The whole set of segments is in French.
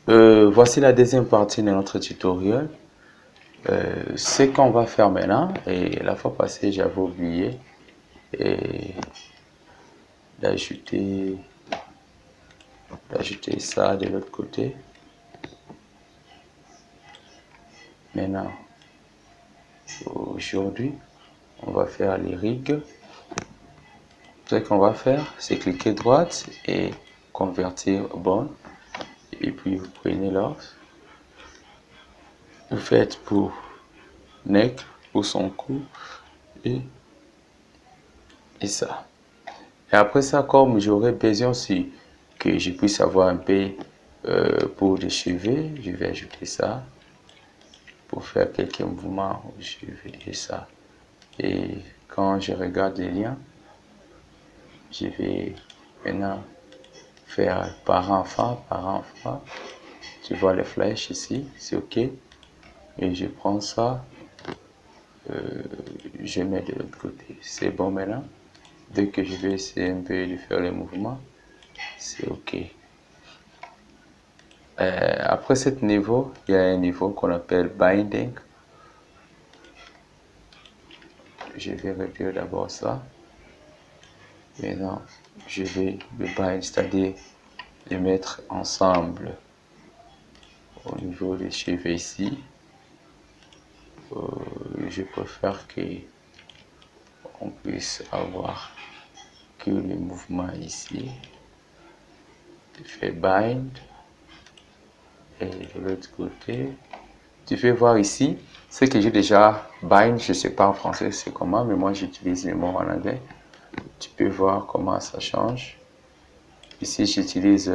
Voici la deuxième partie de notre tutoriel. Ce qu'on va faire maintenant, et la fois passée j'avais oublié et d'ajouter ça de l'autre côté. Maintenant, aujourd'hui, on va faire les rigues. Ce qu'on va faire, c'est cliquer droite et convertir bon. Et puis vous prenez là, vous faites pour neck, pour son cou et ça. Et après ça, comme j'aurais besoin aussi que je puisse avoir un peu pour des cheveux, je vais ajouter ça pour faire quelques mouvements aux cheveux et ça. Et quand je regarde les liens, je vais maintenant faire parent-enfant, parent-enfant. Tu vois les flèches ici, c'est OK. Et je prends ça, je mets de l'autre côté. C'est bon maintenant. Dès que je vais essayer un peu de faire les mouvements, c'est OK. Après ce niveau, il y a un niveau qu'on appelle binding. Je vais réduire d'abord ça. Maintenant, je vais le bind, c'est-à-dire les mettre ensemble au niveau des cheveux ici. Je préfère que on puisse avoir que le mouvement ici. Je fais bind et de l'autre côté. Tu peux voir ici, ce que j'ai déjà bind, je ne sais pas en français c'est comment, mais moi j'utilise le mot en anglais. Tu peux voir comment ça change. Ici j'utilise,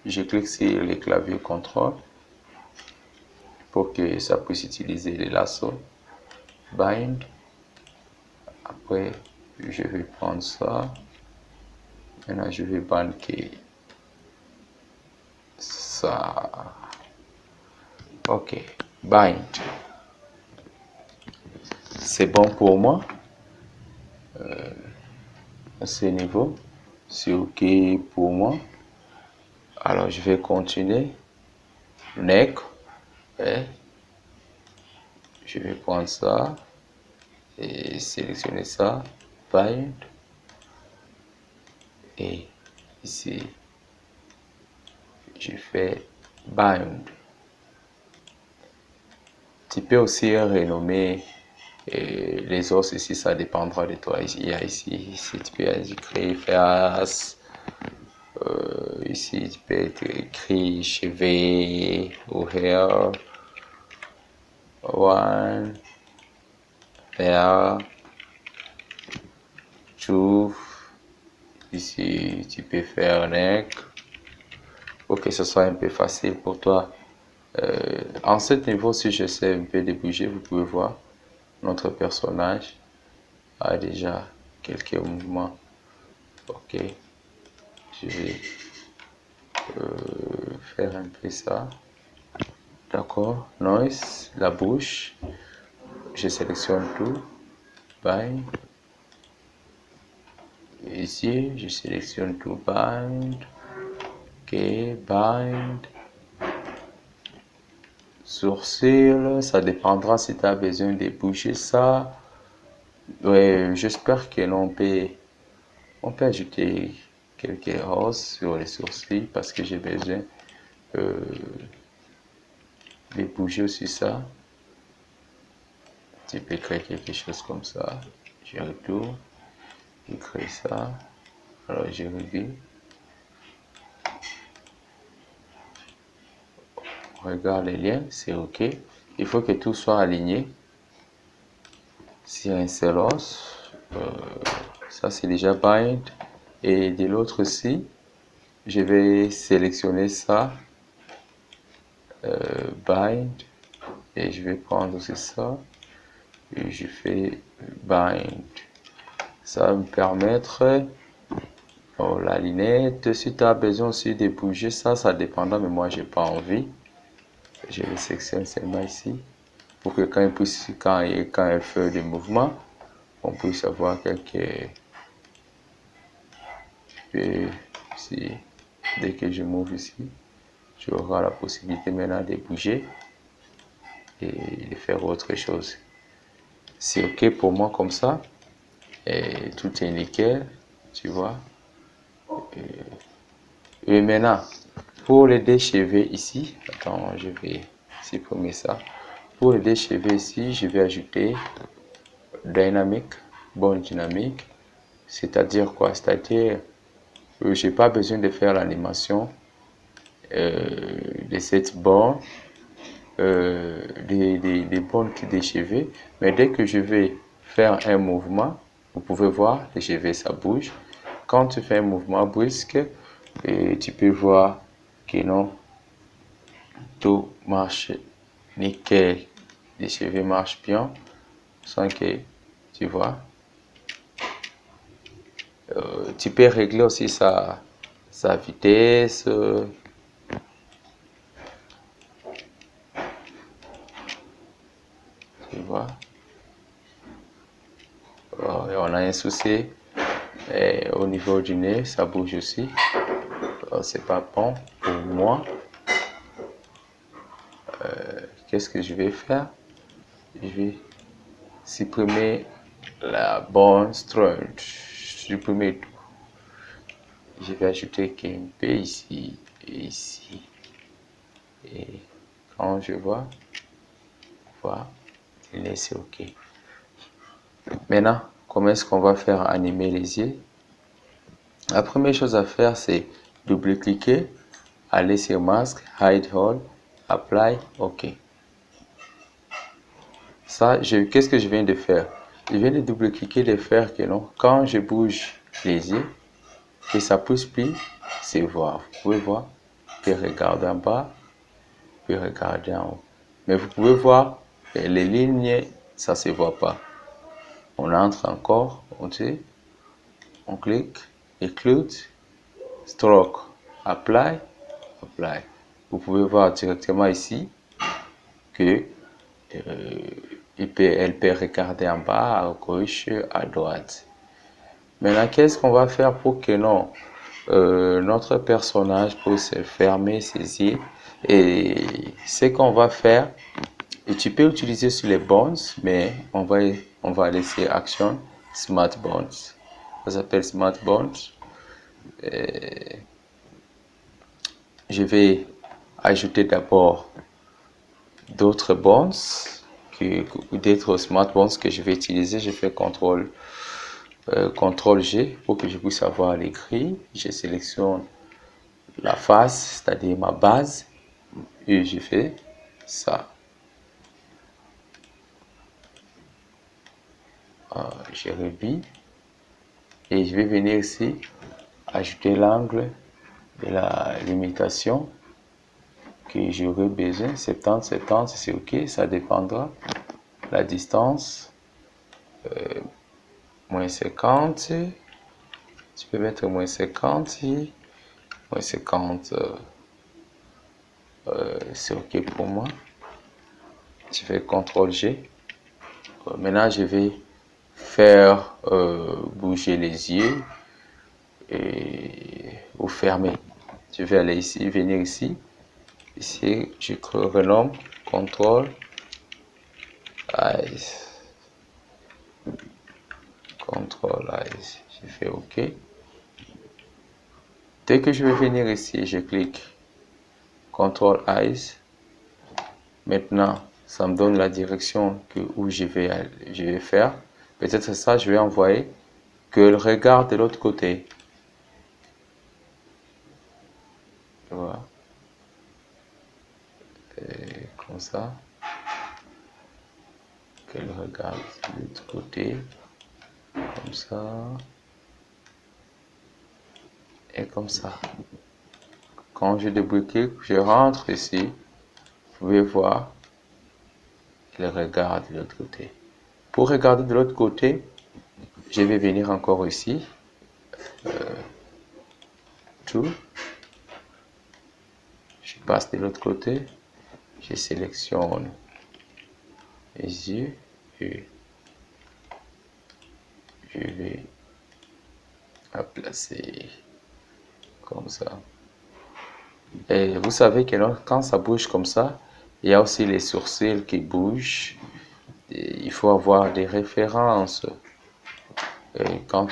je clique sur les claviers contrôle pour que ça puisse utiliser les lasso. Bind. Après, je vais prendre ça. Maintenant, je vais banquer ça. OK. Bind. C'est bon pour moi. À ce niveau, c'est OK pour moi. Alors, je vais continuer. Neck. Et je vais prendre ça et sélectionner ça. Bind. Et ici, je fais bind. Tu peux aussi renommer les os ici, ça dépendra de toi. Il y a ici tu peux écrire face. Ici, tu peux écrire cheveux ou hair. One, hair, two. Ici, tu peux faire neck pour que ce soit un peu facile pour toi. En ce niveau, si j'essaie un peu de bouger, vous pouvez voir, notre personnage a déjà quelques mouvements. OK, je vais faire un peu ça. D'accord, noise, la bouche, je sélectionne tout. Bind. Ici, je sélectionne tout. Bind. OK, bind. Sourcil, ça dépendra si tu as besoin de bouger ça. Ouais, j'espère que on peut ajouter quelques roses sur les sourcils parce que j'ai besoin de bouger aussi ça. Tu peux créer quelque chose comme ça. Je retourne, je crée ça. Alors je reviens. Regarde les liens, c'est OK. Il faut que tout soit aligné. Sur un seul os, ça c'est déjà bind. Et de l'autre aussi, je vais sélectionner ça, bind. Et je vais prendre aussi ça. Et je fais bind. Ça va me permettre, oh, la lunette, si tu as besoin aussi de bouger ça, ça dépendra, mais moi j'ai pas envie. Je le sélectionne seulement ici pour que quand elle fait des mouvements, on puisse avoir quelques. Et ici, dès que je m'ouvre ici, tu auras la possibilité maintenant de bouger et de faire autre chose. C'est ok pour moi comme ça. Et tout est nickel, tu vois. Et maintenant, pour le déchever ici, attends, je vais supprimer ça. Pour le déchever ici, je vais ajouter dynamique, bond dynamique. C'est-à-dire quoi? C'est-à-dire que j'ai pas besoin de faire l'animation de cette borne, des bornes qui déchevées. Mais dès que je vais faire un mouvement, vous pouvez voir, le chevet ça bouge. Quand tu fais un mouvement brusque, et tu peux voir que non, tout marche nickel. Les cheveux marchent bien sans que tu vois. Tu peux régler aussi sa vitesse. Tu vois. Et on a un souci. Et au niveau du nez, ça bouge aussi. C'est pas bon pour moi. Qu'est-ce que je vais faire? Je vais supprimer la bone strut. Supprimer tout. Je vais ajouter KMP ici et ici. Et quand je vois, c'est OK. Maintenant, comment est-ce qu'on va faire animer les yeux? La première chose à faire, c'est double-cliquer, aller sur Mask, Hide All, Apply, OK. Ça, qu'est-ce que je viens de faire? Je viens de double-cliquer, de faire que non, quand je bouge les yeux, que ça pousse plus, c'est voir. Vous pouvez voir, puis regarder en bas, puis regarder en haut. Mais vous pouvez voir, les lignes, ça se voit pas. On entre encore, on clique, Include, Stroke, Apply, Apply. Vous pouvez voir directement ici que elle peut regarder en bas, à gauche, à droite. Maintenant, qu'est-ce qu'on va faire pour que non, notre personnage puisse fermer ses yeux? Et ce qu'on va faire, et tu peux utiliser sur les bonds, mais on va laisser Action, Smart Bonds. Ça s'appelle Smart Bonds. Je vais ajouter d'abord d'autres bonds, d'autres smart bonds que je vais utiliser. Je fais CTRL G pour que je puisse avoir les grilles. Je sélectionne la face, c'est-à-dire ma base, et je fais ça. Je revis et je vais venir ici ajouter l'angle de la limitation que j'aurai besoin. 70, c'est OK, ça dépendra. La distance, moins 50. Tu peux mettre moins 50. Moins 50, c'est OK pour moi. Je fais CTRL G. Maintenant, je vais faire bouger les yeux ou fermer. Je vais aller ici, venir ici. Ici, je renomme Control Eyes. Control Eyes. Je fais OK. Dès que je vais venir ici, je clique Control Eyes. Maintenant, ça me donne la direction où je vais faire. Peut-être ça, je vais envoyer qu'elle regarde de l'autre côté. Voilà. Et comme ça. Qu'elle regarde de l'autre côté. Comme ça. Et comme ça. Quand je débloque, je rentre ici. Vous pouvez voir qu'elle regarde de l'autre côté. Pour regarder de l'autre côté, je vais venir encore ici. Tout. Je passe de l'autre côté. Je sélectionne les yeux et je vais la placer comme ça. Et vous savez que quand ça bouge comme ça, il y a aussi les sourcils qui bougent. Et il faut avoir des références. Et quand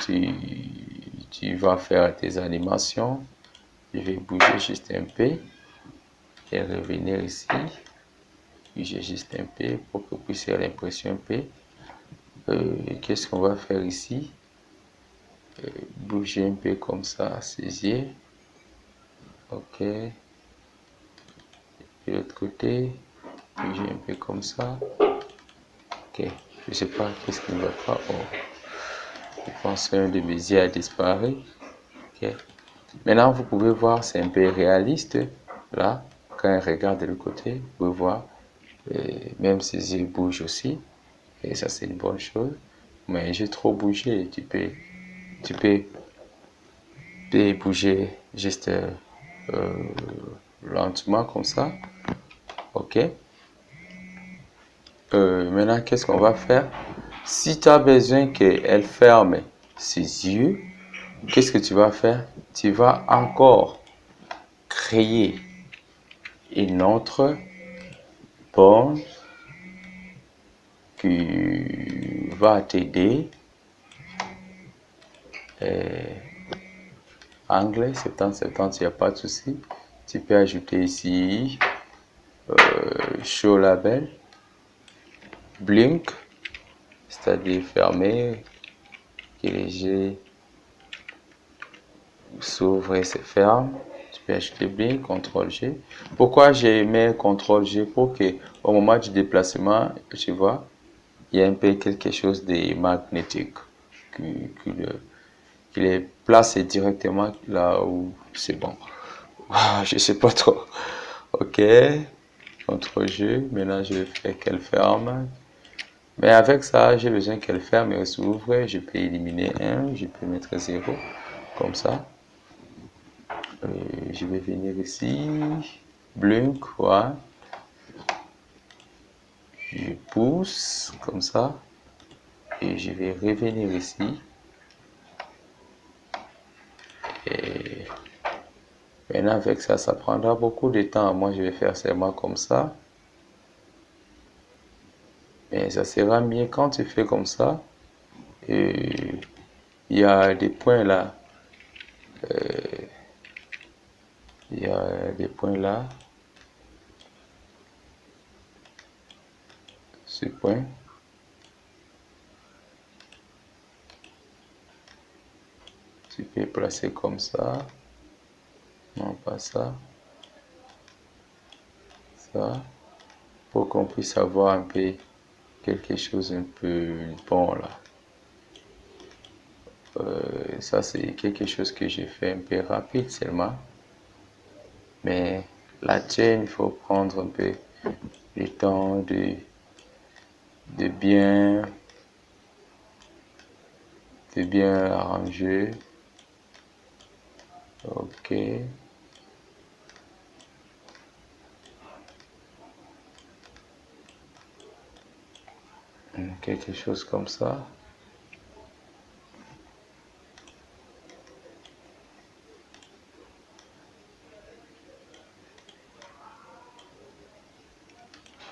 tu vas faire tes animations, je vais bouger juste un peu et revenir ici. Bouger juste un peu pour que vous puissiez l'impression un peu. Qu'est-ce qu'on va faire ici? Bouger un peu comme ça, saisir. Ok. De l'autre côté, bouger un peu comme ça. Ok. Je sais pas qu'est-ce qui ne va pas. Oh. Je pense qu'un de mes yeux a disparu. Ok. Maintenant, vous pouvez voir, c'est un peu réaliste. Là, quand on regarde de l'autre côté, vous pouvez voir, même ses yeux bougent aussi. Et ça, c'est une bonne chose. Mais j'ai trop bougé. Tu peux bouger juste lentement comme ça. Ok. Maintenant, qu'est-ce qu'on va faire? Si tu as besoin qu'elle ferme ses yeux, qu'est-ce que tu vas faire? Tu vas encore créer une autre borne qui va t'aider. Anglais, 70-70, il n'y a pas de souci. Tu peux ajouter ici show label, blink, c'est-à-dire fermer, que les G s'ouvrent et se ferment. Tu peux ajouter blink, CTRL G. Pourquoi j'ai mis CTRL G? Pour que au moment du déplacement, tu vois, il y a un peu quelque chose de magnétique qui les place directement là où c'est bon. Je sais pas trop. Ok, CTRL-G. Maintenant, je vais faire qu'elle ferme. Mais avec ça, j'ai besoin qu'elle ferme et s'ouvre. Je peux éliminer 1, je peux mettre 0, comme ça. Je vais venir ici, blink, voilà. Je pousse, comme ça. Et je vais revenir ici. Et maintenant, avec ça, ça prendra beaucoup de temps. Moi, je vais faire seulement comme ça. Mais ça sera mieux quand tu fais comme ça. Et il y a des points là. Il y a des points là. Ce point. Tu peux placer comme ça. Non, pas ça. Ça. Pour qu'on puisse avoir un peu quelque chose un peu bon là. Ça, c'est quelque chose que j'ai fait un peu rapide seulement. Mais la chaîne, il faut prendre un peu le temps de bien, de bien arranger. Ok. Quelque chose comme ça.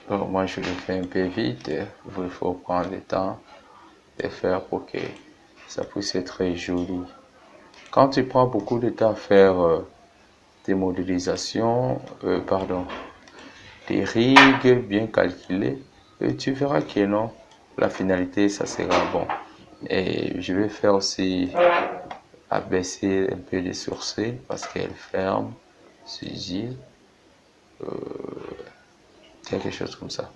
Bon, moi, je le fais un peu vite. Il faut prendre le temps de faire pour que ça puisse être très joli. Quand tu prends beaucoup de temps à faire des modélisations, des rigues bien calculées, tu verras que non, la finalité, ça sera bon. Et je vais faire aussi abaisser un peu les sourcils parce qu'elle ferme ses yeux, quelque chose comme ça.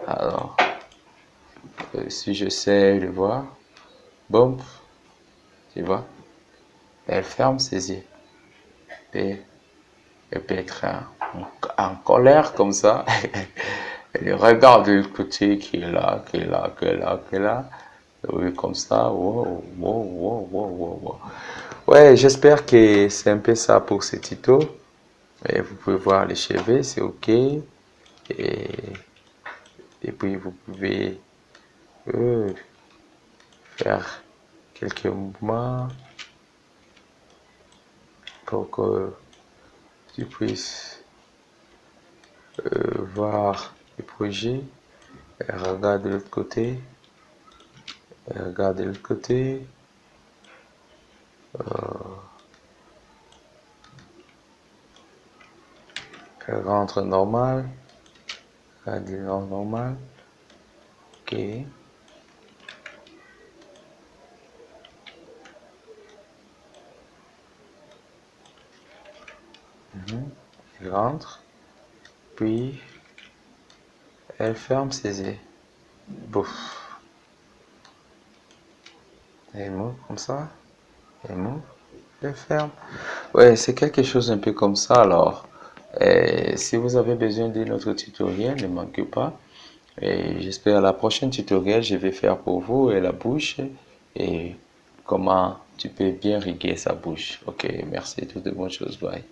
Alors, si j'essaie de voir, boum, tu vois, elle ferme ses yeux. Et elle peut être en colère comme ça. Elle regarde le côté qui est là, qui est là, qui est là, qui est là. Oui, comme ça. Wow, wow, wow, wow, wow, wow. Ouais, j'espère que c'est un peu ça pour ce tuto. Et vous pouvez voir les cheveux, c'est ok. Et puis vous pouvez euh, faire quelques mouvements pour que tu puisses voir le projet. Et regarde de l'autre côté. Et regarde de l'autre côté. Elle rentre normal. Regarde, elle rentre normal. Ok. Elle rentre. Puis, elle ferme ses yeux. Bouf. Elle m'ouvre comme ça. Elle m'ouvre. Elle ferme. Ouais, c'est quelque chose un peu comme ça alors. Et si vous avez besoin d'un autre tutoriel, ne manquez pas. Et j'espère à la prochaine tutoriel, je vais faire pour vous et la bouche et comment tu peux bien riguer sa bouche. Ok, merci, toutes de bonnes choses. Bye.